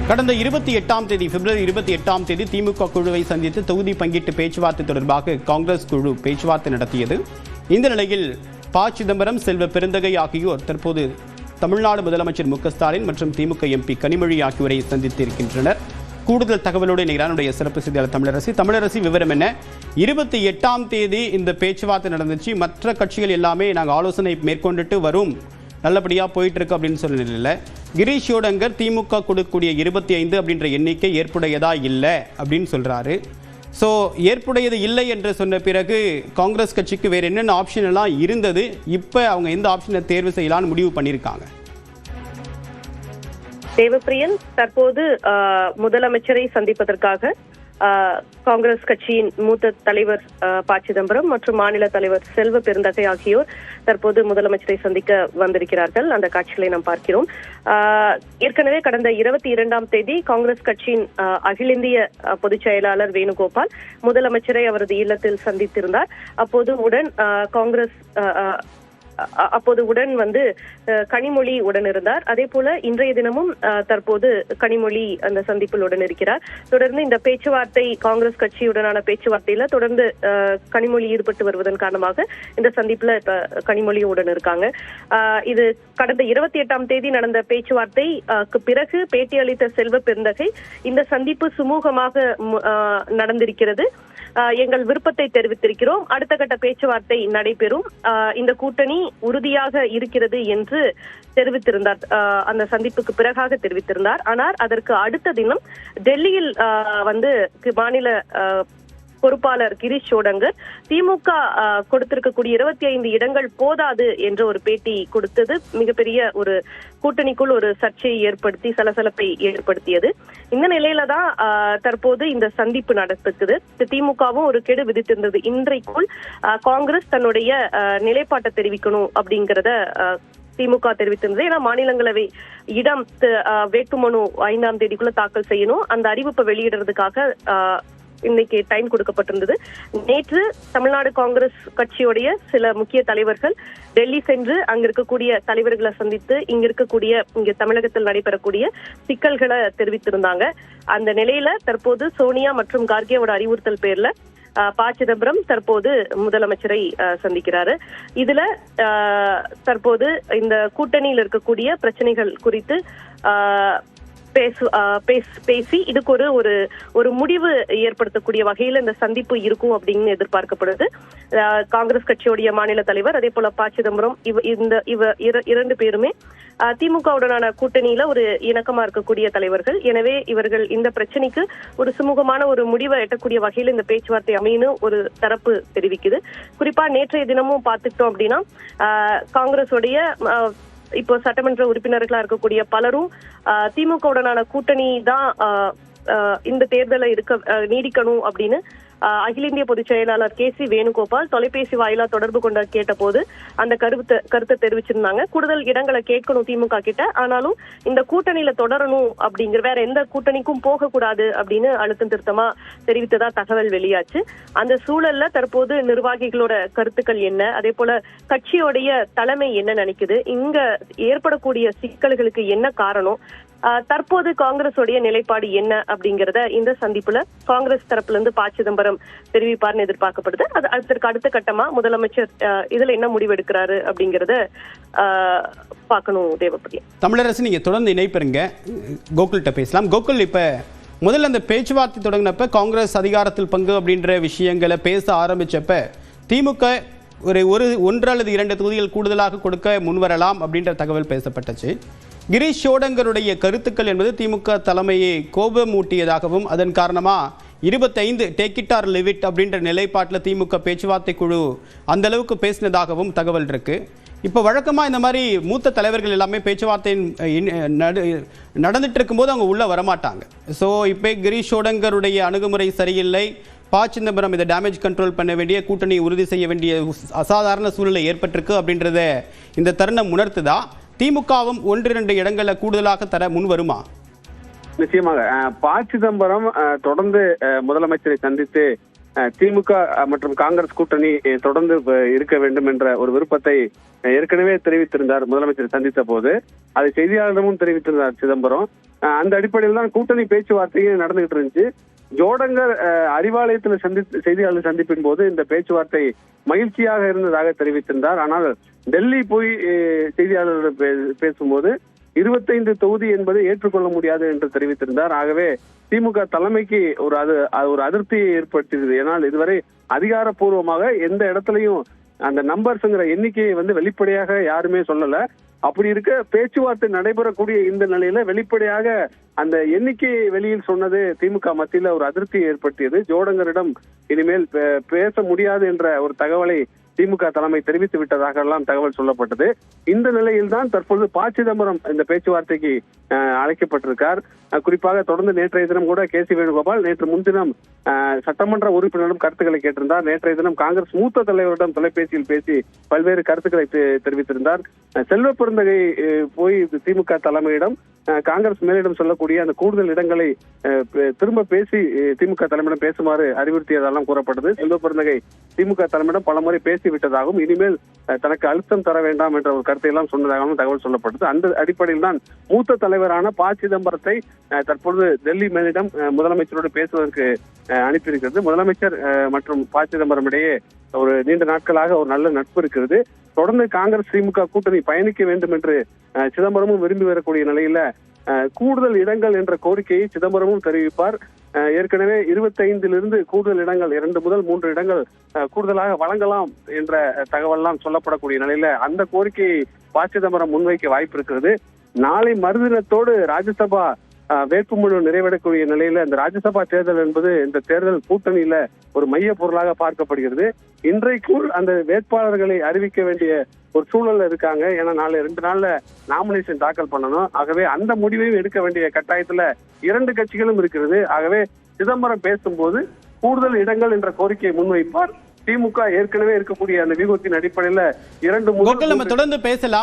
கடந்த 28ஆம் தேதி பிப்ரவரி 28ஆம் தேதி திமுக குழுவை சந்தித்து தொகுதி பங்கீட்டு பேச்சுவார்த்தை தொடர்பாக காங்கிரஸ் குழு பேச்சுவார்த்தை நடத்தியது. இந்த நிலையில் ப. சிதம்பரம், செல்வ பெருந்தகை ஆகியோர் தற்போது தமிழ்நாடு முதலமைச்சர் மு க ஸ்டாலின் மற்றும் திமுக எம்பி கனிமொழி ஆகியோரை சந்தித்திருக்கின்றனர். கூடுதல் தகவலோடு இணைகிறார் சிறப்பு செய்தியாளர் தமிழரசி. விவரம் என்ன? 28ஆம் தேதி இந்த பேச்சுவார்த்தை நடந்துச்சு. மற்ற கட்சிகள் எல்லாமே நாங்கள் ஆலோசனை மேற்கொண்டுட்டு வரும், நல்லபடியாக போயிட்டு இருக்கு அப்படின்னு சொல்ல நிலையில் கிரீஷ் ஷோடங்கர் திமுக கொடுக்கக்கூடிய 25 அப்படின்ற எண்ணிக்கை ஏற்புடையதா இல்லை அப்படின்னு சொல்றாரு. ஸோ ஏற்புடையது இல்லை என்று சொன்ன பிறகு காங்கிரஸ் கட்சிக்கு வேற என்னென்ன ஆப்ஷன் எல்லாம் இருந்தது, இப்போ அவங்க எந்த ஆப்ஷனை தேர்வு செய்யலாம்னு முடிவு பண்ணியிருக்காங்க? தேவப்பிரியன் தற்போது முதலமைச்சரை சந்திப்பதற்காக காங்கிரஸ் கட்சியின் மூத்த தலைவர் ப. சிதம்பரம் மற்றும் மாநில தலைவர் செல்வ பெருந்தகை ஆகியோர் தற்போது முதலமைச்சரை சந்திக்க வந்திருக்கிறார்கள். அந்த காட்சிகளை நாம் பார்க்கிறோம். ஏற்கனவே கடந்த 22ஆம் தேதி காங்கிரஸ் கட்சியின் அகில இந்திய பொதுச் செயலாளர் வேணுகோபால் முதலமைச்சரை அவரது இல்லத்தில் சந்தித்திருந்தார். அப்போது உடன் வந்து கனிமொழி உடன் இருந்தார். அதே போல இன்றைய தினமும் தற்போது கனிமொழி அந்த சந்திப்பில் உடன் இருக்கிறார். தொடர்ந்து இந்த பேச்சுவார்த்தை, காங்கிரஸ் கட்சியுடனான பேச்சுவார்த்தையில தொடர்ந்து கனிமொழி ஈடுபட்டு வருவதன் காரணமாக இந்த சந்திப்புல இப்ப கனிமொழி உடன் இருக்காங்க. இது கடந்த 28ஆம் தேதி நடந்த பேச்சுவார்த்தைக்கு பிறகு பேட்டியளித்த செல்வ பெருந்தகை, இந்த சந்திப்பு சுமூகமாக நடந்திருக்கிறது, எங்கள் விருப்பத்தை தெரிவித்திருக்கிறோம், அடுத்த கட்ட பேச்சுவார்த்தை நடைபெறும், இந்த கூட்டணி உறுதியாக இருக்கிறது என்று தெரிவித்திருந்தார். அந்த சந்திப்புக்கு பிறகாக தெரிவித்திருந்தார். ஆனால் அதற்கு அடுத்த தினம் டெல்லியில் வந்து மாநில பொறுப்பாளர் கிரீஷ் ஷோடங்கர் திமுக கொடுத்திருக்கக்கூடிய 25 இடங்கள் போதாது என்ற ஒரு பேட்டி கொடுத்தது மிகப்பெரிய ஒரு கூட்டணிக்குள் ஒரு சர்ச்சையை ஏற்படுத்தி சலசலப்பை ஏற்படுத்தியது. இந்த நிலையில தான் தற்போது இந்த சந்திப்பு நடத்துக்குது. திமுகவும் ஒரு கெடு விதித்திருந்தது, இன்றைக்குள் காங்கிரஸ் தன்னுடைய நிலைப்பாட்டை தெரிவிக்கணும் அப்படிங்கிறத திமுக தெரிவித்திருந்தது. ஏன்னா மாநிலங்களவை இடம் வேட்புமனு 5ஆம் தேதிக்குள்ள தாக்கல் செய்யணும். அந்த அறிவிப்பை வெளியிடுறதுக்காக இன்னைக்கு டைம் கொடுக்கப்பட்டிருந்தது. நேற்று தமிழ்நாடு காங்கிரஸ் கட்சியுடைய சில முக்கிய தலைவர்கள் டெல்லி சென்று அங்க இருக்கக்கூடிய தலைவர்களை சந்தித்து இங்க தமிழகத்தில் நடைபெறக்கூடிய சிக்கல்களை தெரிவித்திருந்தாங்க. அந்த நிலையில தற்போது சோனியா மற்றும் கார்கேவோட அறிவுறுத்தல் பேர்ல ப. சிதம்பரம் தற்போது முதலமைச்சரை சந்திக்கிறாரு. இதுல தற்போது இந்த கூட்டணியில் இருக்கக்கூடிய பிரச்சனைகள் குறித்து பேசி இதுக்கு ஒரு முடிவு ஏற்படுத்தக்கூடிய வகையில் இந்த சந்திப்பு இருக்கும் அப்படின்னு எதிர்பார்க்கப்படுது. காங்கிரஸ் கட்சியுடைய மாநில தலைவர், அதே போல ப. சிதம்பரம், இரண்டு பேருமே திமுகவுடனான கூட்டணியில ஒரு இணக்கமா இருக்கக்கூடிய தலைவர்கள். எனவே இவர்கள் இந்த பிரச்சனைக்கு ஒரு சுமூகமான ஒரு முடிவை எட்டக்கூடிய வகையில் இந்த பேச்சுவார்த்தை அமைன்னு ஒரு தரப்பு தெரிவிக்குது. குறிப்பா நேற்றைய தினமும் பார்த்துட்டோம் அப்படின்னா காங்கிரஸுடைய இப்போ சட்டமன்ற உறுப்பினர்களா இருக்கக்கூடிய பலரும் திமுகவுடனான கூட்டணி தான் இந்த தேர்தலை நீடிக்கணும் அப்படின்னு அகில இந்திய பொதுச் செயலாளர் கே.சி. வேணுகோபால் தொலைபேசி வாயிலா தொடர்பு கொண்ட கேட்ட போது அந்த கருத்தை தெரிவிச்சிருந்தாங்க. கூடுதல் இடங்களை கேட்கணும் திமுக கிட்ட, ஆனாலும் இந்த கூட்டணியில தொடரணும் அப்படிங்கிற, வேற எந்த கூட்டணிக்கும் போக கூடாது அப்படின்னு அழுத்தம் திருத்தமா தெரிவித்ததா தகவல் வெளியாச்சு. அந்த சூழல்ல தற்போது நிர்வாகிகளோட கருத்துக்கள் என்ன, அதே போல கட்சியோடைய தலைமை என்ன நினைக்குது, இங்க ஏற்படக்கூடிய சிக்கல்களுக்கு என்ன காரணம், தற்போது காங்கிரஸுடைய நிலைப்பாடு என்ன அப்படிங்கறத இந்த சந்திப்புல காங்கிரஸ் தரப்புல இருந்து ப. சிதம்பரம் தெரிவிப்பார்னு எதிர்பார்க்கப்படுது. அது அடுத்த கட்டமா முதலமைச்சர் இதுல என்ன முடிவெடுக்கிறாரு அப்படிங்கறத பார்க்கணும். தேவப்பிரியா. தமிழரசு, நீங்க தொடர்ந்து இணைப்பெறுங்க, கோகுல்கிட்ட பேசலாம். கோகுல், இப்ப முதல்ல அந்த பேச்சுவார்த்தை தொடங்கினப்ப காங்கிரஸ் அதிகாரத்தில் பங்கு அப்படின்ற விஷயங்களை பேச ஆரம்பிச்சப்ப திமுக ஒன்று அல்லது 2 தொகுதிகள் கூடுதலாக கொடுக்க முன்வரலாம் அப்படின்ற தகவல் பேசப்பட்டுச்சு. கிரீஷ் ஷோடங்கருடைய கருத்துக்கள் என்பது திமுக தலைமையை கோபமூட்டியதாகவும், அதன் காரணமா 25 take it or live it அப்படின்ற நிலைப்பாட்டில் திமுக பேச்சுவார்த்தை குழு அந்த அளவுக்கு பேசினதாகவும் தகவல் இருக்கு. இப்போ வழக்கமாக இந்த மாதிரி மூத்த தலைவர்கள் எல்லாமே பேச்சுவார்த்தை நடந்துட்டு இருக்கும்போது அவங்க உள்ள வரமாட்டாங்க. ஸோ இப்போ கிரீஷ் ஷோடங்கருடைய அணுகுமுறை சரியில்லை, ப. சிதம்பரம் இதை டேமேஜ் கண்ட்ரோல் பண்ண வேண்டிய, கூட்டணி உறுதி செய்ய வேண்டிய அசாதாரண சூழ்நிலை ஏற்பட்டிருக்கு அப்படின்றத இந்த தருணம் உணர்த்துதா? திமுகவும் 1-2 இடங்களை கூடுதலாக தர முன் வருமா? நிச்சயமாக ப. சிதம்பரம் தொடர்ந்து முதலமைச்சரை சந்தித்து திமுக மற்றும் காங்கிரஸ் கூட்டணி தொடர்ந்து இருக்க வேண்டும் என்ற ஒரு விருப்பத்தை ஏற்கனவே தெரிவித்திருந்தார் முதலமைச்சர் சந்தித்த போது. அதை செய்தியாளரிடமும் தெரிவித்திருந்தார் சிதம்பரம். அந்த அடிப்படையில் தான் கூட்டணி பேச்சுவார்த்தையும் நடந்துகிட்டு இருந்துச்சு. ஜோடங்கர் அறிவாலயத்தில் செய்தியாளர் சந்திப்பின் போது இந்த பேச்சுவார்த்தை மகிழ்ச்சியாக இருந்ததாக தெரிவித்திருந்தார். ஆனால் டெல்லி போய் செய்தியாளர்கள் பேசும்போது 25 தொகுதி என்பதை ஏற்றுக்கொள்ள முடியாது என்று தெரிவித்திருந்தார். ஆகவே திமுக தலைமைக்கு ஒரு அதிருப்தியை ஏற்படுத்தியது. ஏனால் இதுவரை அதிகாரப்பூர்வமாக எந்த இடத்துலையும் அந்த நம்பர்ஸ்ங்கிற எண்ணிக்கையை வெளிப்படையாக யாருமே சொல்லல. அப்படி இருக்க பேச்சுவார்த்தை நடைபெறக்கூடிய இந்த நிலையில வெளிப்படையாக அந்த எண்ணிக்கையை வெளியில் சொன்னது திமுக மத்தியில ஒரு அதிருப்தியை ஏற்படுத்தியது. ஜோடங்கரிடம் இனிமேல் பேச முடியாது என்ற ஒரு தகவலை திமுக தலைமை தெரிவித்து விட்டதாக எல்லாம் தகவல் சொல்லப்பட்டது. இந்த நிலையில் தான் தற்போது ப. சிதம்பரம் இந்த பேச்சுவார்த்தைக்கு அழைக்கப்பட்டிருக்கார். குறிப்பாக தொடர்ந்து நேற்றைய தினம் கூட கே.சி. வேணுகோபால், நேற்று முன்தினம் சட்டமன்ற உறுப்பினரிடம் கருத்துக்களை கேட்டிருந்தார். நேற்றைய தினம் காங்கிரஸ் மூத்த தலைவரிடம் தொலைபேசியில் பேசி பல்வேறு கருத்துக்களை தெரிவித்திருந்தார். செல்வ பெருந்தகை போய் திமுக தலைமையிடம் காங்கிரஸ் மேலிடம் சொல்லக்கூடிய அந்த கூடுதல் இடங்களை திரும்ப பேசி திமுக தலைமையிடம் பேசுமாறு அறிவுறுத்தியதெல்லாம் கூறப்பட்டது. செல்வ பெருந்தகை திமுக தலைமையிடம் பலமுறை பேசிவிட்டதாகவும் இனிமேல் தனக்கு அழுத்தம் தர வேண்டாம் என்ற ஒரு கருத்தை எல்லாம் சொன்னதாகவும் தகவல் சொல்லப்பட்டது. அந்த அடிப்படையில் தான் மூத்த தலைவரான ப. சிதம்பரத்தை தற்பொழுது டெல்லி மேலிடம் முதலமைச்சரோடு பேசுவதற்கு அனுப்பியிருக்கிறது. முதலமைச்சர் மற்றும் ப. சிதம்பரம் இடையே ஒரு நீண்ட நாட்களாக ஒரு நல்ல நட்பு இருக்கிறது. தொடர்ந்து காங்கிரஸ் திமுக கூட்டணி பயணிக்க வேண்டும் என்று சிதம்பரமும் விரும்பி வரக்கூடிய நிலையில கூடுதல் இடங்கள் என்ற கோரிக்கையை சிதம்பரமும் தெரிவிப்பார். ஏற்கனவே 25 கூடுதல் இடங்கள் 2 முதல் 3 இடங்கள் கூடுதலாக வழங்கலாம் என்ற தகவல்லாம் சொல்லப்படக்கூடிய நிலையில அந்த கோரிக்கையை ப. சிதம்பரம் முன்வைக்க வாய்ப்பு இருக்கிறது. நாளை மறுதினத்தோடு ராஜ்யசபா வேட்புமனு நிறைவேறக்கூடிய நிலையில இந்த ராஜ்யசபா தேர்தல் என்பது இந்த தேர்தல் கூட்டணியில ஒரு மைய பொருளாக பார்க்கப்படுகிறது. இன்றைக்குள் அந்த வேட்பாளர்களை அறிவிக்க வேண்டிய ஒரு சூழல்ல இருக்காங்க. ஏன்னா 2 நாள்ல நாமினேஷன் தாக்கல் பண்ணணும். ஆகவே அந்த முடிவையும் எடுக்க வேண்டிய கட்டாயத்துல 2 கட்சிகளும் இருக்கிறது. ஆகவே சிதம்பரம் பேசும்போது கூடுதல் இடங்கள் என்ற கோரிக்கையை முன்வைப்பார். திமுக ஏற்கனவே இருக்கக்கூடிய அந்த வியூகத்தின் அடிப்படையில 2 தொடர்ந்து பேசலாம்.